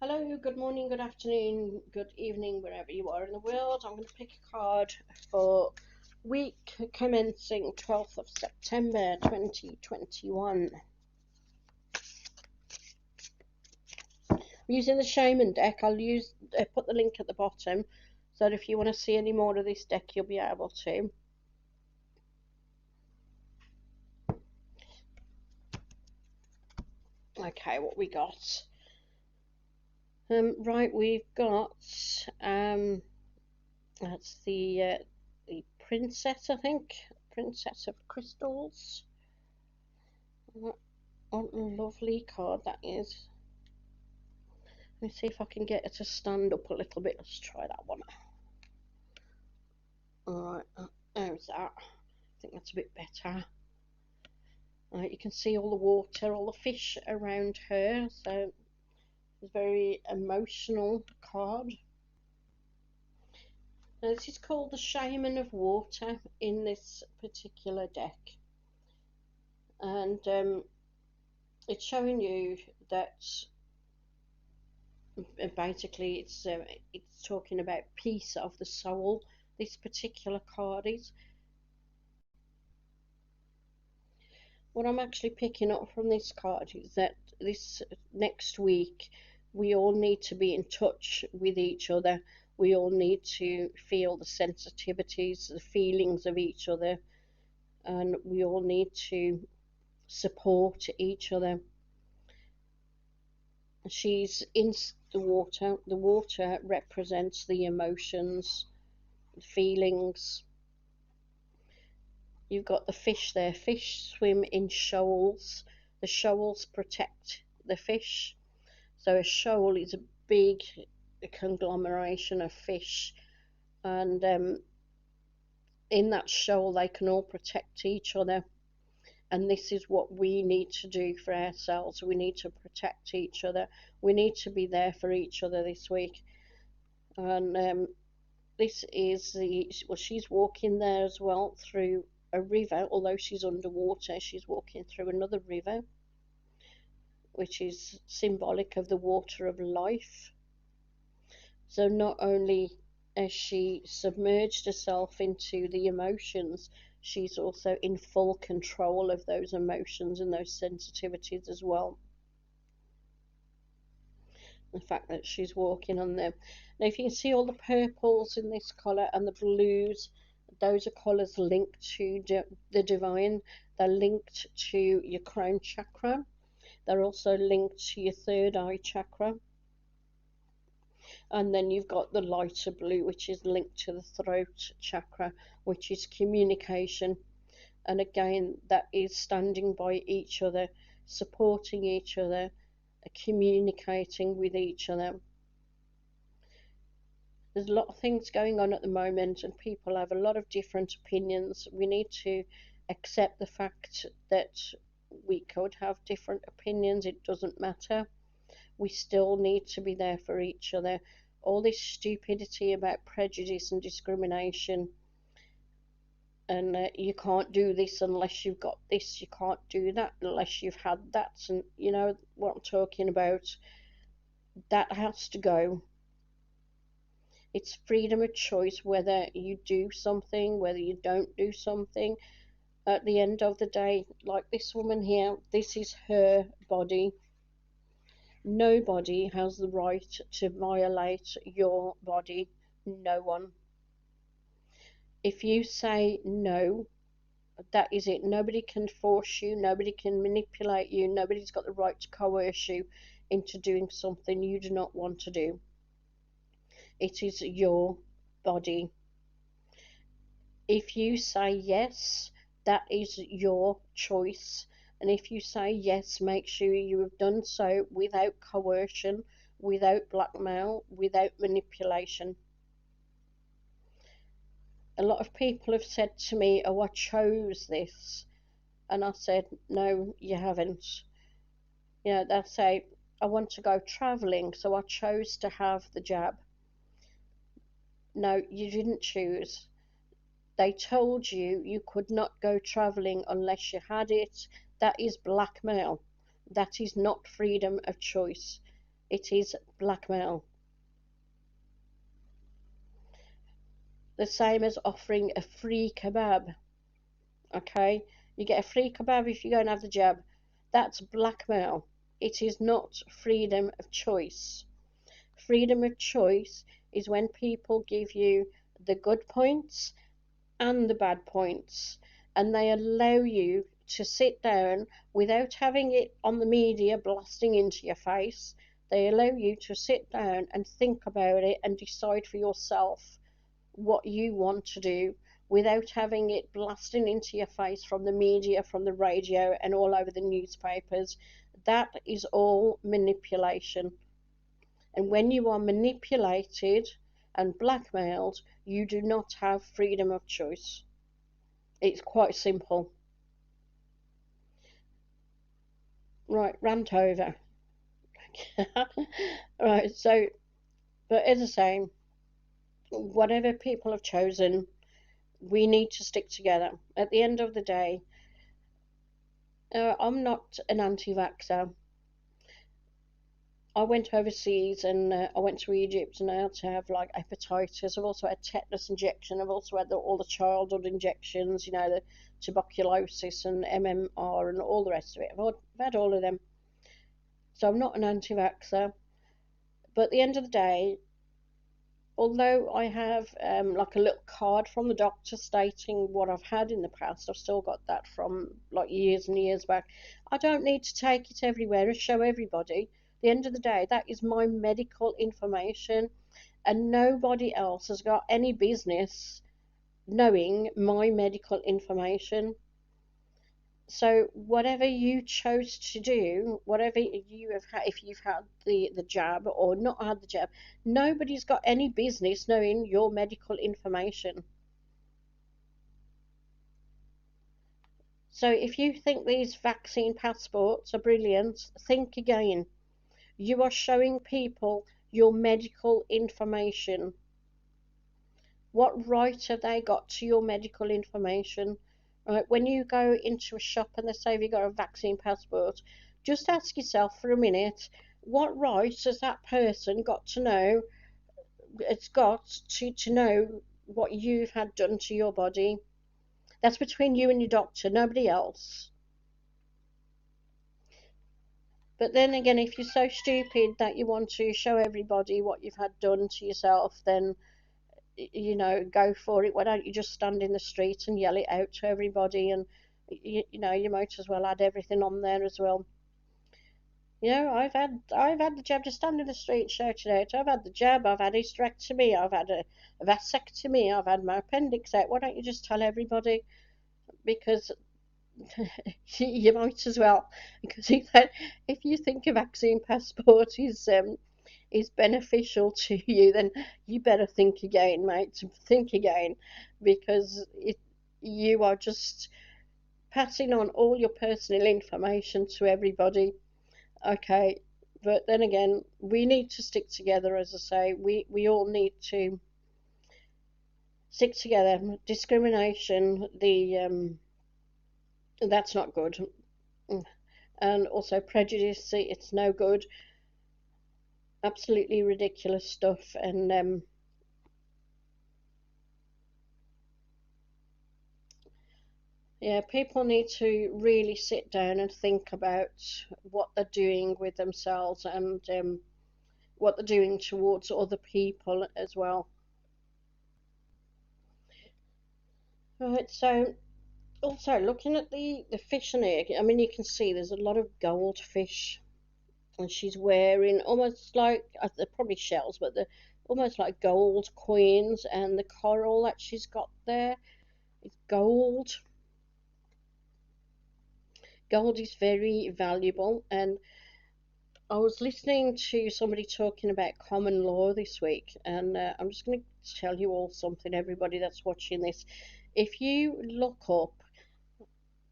Hello, good morning, good afternoon, good evening, wherever you are in the world. I'm going to pick a card for week commencing 12th of September 2021. I'm using the Shaman deck. I'll put the link at the bottom so that if you want to see any more of this deck, you'll be able to. Okay, what we got? Right, we've got that's the princess, I think, princess of crystals. What a lovely card that is. Let me see if I can get it to stand up a little bit. Let's try that one. Alright, there's that. I think that's a bit better. You can see all the water, all the fish around her, so it's a very emotional card. Now, this is called the Shaman of Water in this particular deck, and it's showing you that basically it's talking about peace of the soul. This particular card is. What I'm actually picking up from this card is that this next week we all need to be in touch with each other. We all need to feel the sensitivities, the feelings of each other, and we all need to support each other. She's in the water. The water represents the emotions, the feelings. You've got the fish there. Fish swim in shoals. The shoals protect the fish. So a shoal is a big conglomeration of fish, and in that shoal they can all protect each other. And this is what we need to do for ourselves. We need to protect each other. We need to be there for each other this week. And this is she's walking there as well through a river. Although she's underwater, she's walking through another river, which is symbolic of the water of life. So not only has she submerged herself into the emotions, she's also in full control of those emotions and those sensitivities as well. The fact that she's walking on them. Now, if you can see all the purples in this colour and the blues, those are colours linked to the divine. They're linked to your crown chakra. They're also linked to your third eye chakra. And then you've got the lighter blue, which is linked to the throat chakra, which is communication. And again, that is standing by each other, supporting each other, communicating with each other. There's a lot of things going on at the moment, and people have a lot of different opinions. We need to accept the fact that we could have different opinions. It doesn't matter. We still need to be there for each other. All this stupidity about prejudice and discrimination, and you can't do this unless you've got this, you can't do that unless you've had that, and you know what I'm talking about. That has to go. It's freedom of choice whether you do something, whether you don't do something. At the end of the day, like this woman here, this is her body. Nobody has the right to violate your body. No one. If you say no, that is it. Nobody can force you. Nobody can manipulate you. Nobody's got the right to coerce you into doing something you do not want to do. It is your body. If you say yes, that is your choice. And if you say yes, make sure you have done so without coercion, without blackmail, without manipulation. A lot of people have said to me, oh, I chose this. And I said, no, you haven't. You know, they'll say, I want to go travelling, so I chose to have the jab. No, you didn't choose. They told you you could not go travelling unless you had it. That is blackmail. That is not freedom of choice. It is blackmail. The same as offering a free kebab. Okay, you get a free kebab if you go and have the jab. That's blackmail. It is not freedom of choice. Freedom of choice is when people give you the good points and the bad points, and they allow you to sit down without having it on the media blasting into your face. They allow you to sit down and think about it and decide for yourself what you want to do without having it blasting into your face from the media, from the radio, and all over the newspapers. That is all manipulation. And when you are manipulated and blackmailed, you do not have freedom of choice. It's quite simple. Right, rant over. Right, so, but as I say, whatever people have chosen, we need to stick together. At the end of the day, I'm not an anti-vaxxer. I went overseas and I went to Egypt and I had to have like hepatitis. I've also had tetanus injection. I've also had all the childhood injections, the tuberculosis and MMR and all the rest of it. I've had all of them. So I'm not an anti-vaxxer. But at the end of the day, although I have like a little card from the doctor stating what I've had in the past, I've still got that from like years and years back. I don't need to take it everywhere and show everybody. At the end of the day, that is my medical information, and nobody else has got any business knowing my medical information. So whatever you chose to do, whatever you have had, if you've had the jab or not had the jab, nobody's got any business knowing your medical information. So if you think these vaccine passports are brilliant, think again. You are showing people your medical information. What right have they got to your medical information? Right, when you go into a shop and they say have you got a vaccine passport, just ask yourself for a minute, what right has that person got to know? It's got to know what you've had done to your body. That's between you and your doctor, nobody else. But then again, if you're so stupid that you want to show everybody what you've had done to yourself, then go for it. Why don't you just stand in the street and yell it out to everybody? And you might as well add everything on there as well. I've had the jab. Just stand in the street and shout it out. I've had the jab. I've had hysterectomy. I've had a vasectomy. I've had my appendix out. Why don't you just tell everybody? Because you might as well. Because if you think a vaccine passport is beneficial to you, then you better think again, mate. Think again, because you are just passing on all your personal information to everybody. Okay, but then again, we need to stick together. As I say, we all need to stick together. Discrimination, that's not good, and also prejudice. It's no good. Absolutely ridiculous stuff, and yeah, people need to really sit down and think about what they're doing with themselves and what they're doing towards other people as well. Right, so also looking at the fish in here, I mean, you can see there's a lot of goldfish, and she's wearing almost like they're probably shells, but they're almost like gold coins, and the coral that she's got there is gold. Gold is very valuable, and I was listening to somebody talking about common law this week, and I'm just going to tell you all something, everybody that's watching this. If you look up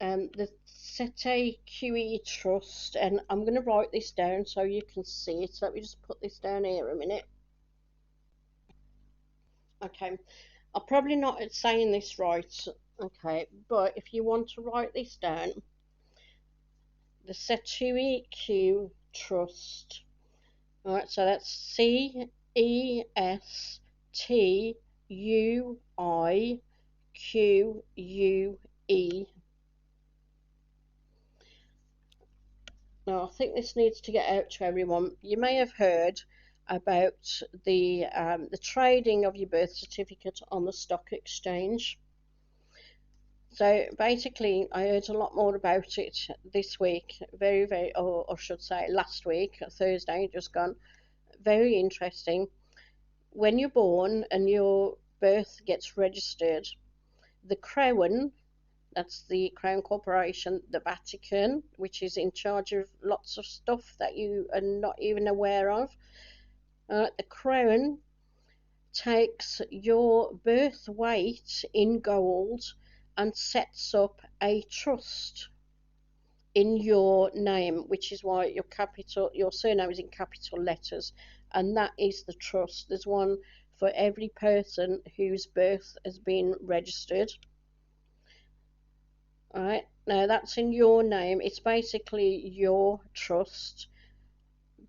the CESTUI QE Trust, and I'm going to write this down so you can see it. So let me just put this down here a minute. Okay, I'm probably not saying this right, okay, but if you want to write this down, the CESTUI Q Trust Alright, so that's CESTUIQUE. Now, I think this needs to get out to everyone. You may have heard about the trading of your birth certificate on the stock exchange. So basically, I heard a lot more about it this week. Or I should say, last week, Thursday, just gone. Very interesting. When you're born and your birth gets registered, the Crown, that's the Crown Corporation, the Vatican, which is in charge of lots of stuff that you are not even aware of, the Crown takes your birth weight in gold and sets up a trust in your name, which is why your surname is in capital letters, and that is the trust. There's one for every person whose birth has been registered. All right, now that's in your name. It's basically your trust,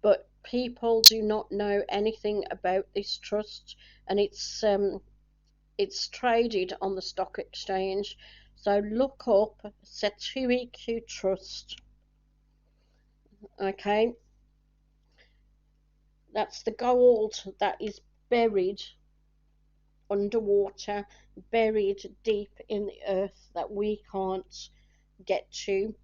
but people do not know anything about this trust, and it's traded on the stock exchange. So look up CESTUI QUE TRUST. Okay, that's the gold that is buried underwater, buried deep in the earth that we can't get to.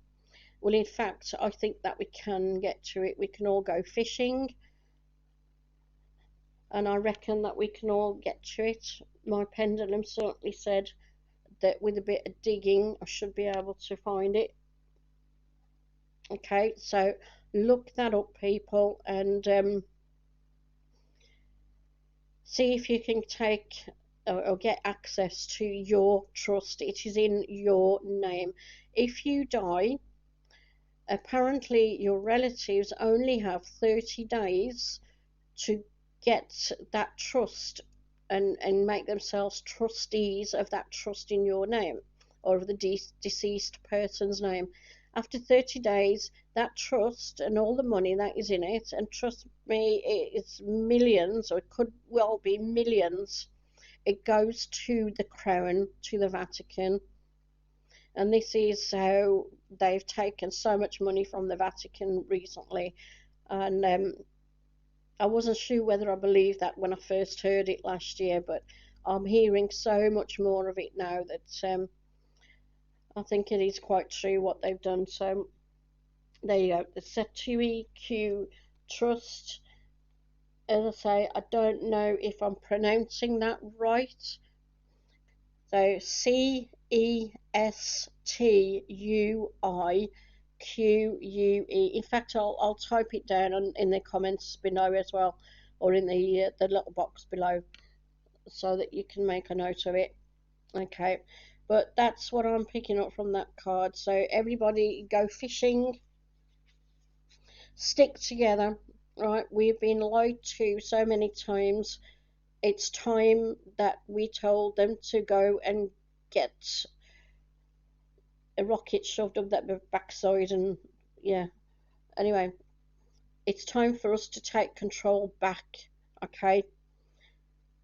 Well, in fact, I think that we can get to it. We can all go fishing, and I reckon that we can all get to it. My pendulum certainly said that with a bit of digging, I should be able to find it. Okay, so look that up, people, and see if you can take or get access to your trust. It is in your name. If you die, apparently your relatives only have 30 days to get that trust and make themselves trustees of that trust in your name or of the deceased person's name. After 30 days, that trust and all the money that is in it, and trust me, it's millions, or it could well be millions, it goes to the Crown, to the Vatican. And this is how they've taken so much money from the Vatican recently. And I wasn't sure whether I believed that when I first heard it last year, but I'm hearing so much more of it now that I think it is quite true what they've done. So there you go, the CESTUI QUE Trust. As I say, I don't know if I'm pronouncing that right. So CESTUIQUE. In fact, I'll type it down in the comments below as well, or in the little box below, so that you can make a note of it. Okay, but that's what I'm picking up from that card. So everybody go fishing, stick together. Right, we've been lied to so many times. It's time that we told them to go and get a rocket shoved up their backside, and yeah. Anyway, it's time for us to take control back, okay?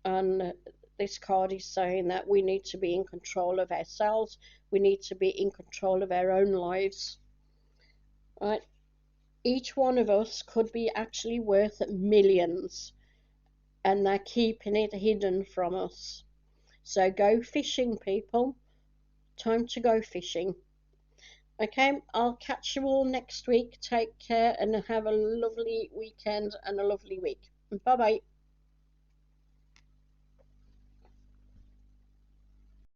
And this card is saying that we need to be in control of ourselves. We need to be in control of our own lives, right? Each one of us could be actually worth millions, and they're keeping it hidden from us. So go fishing, people. Time to go fishing. Okay, I'll catch you all next week. Take care and have a lovely weekend and a lovely week. Bye bye.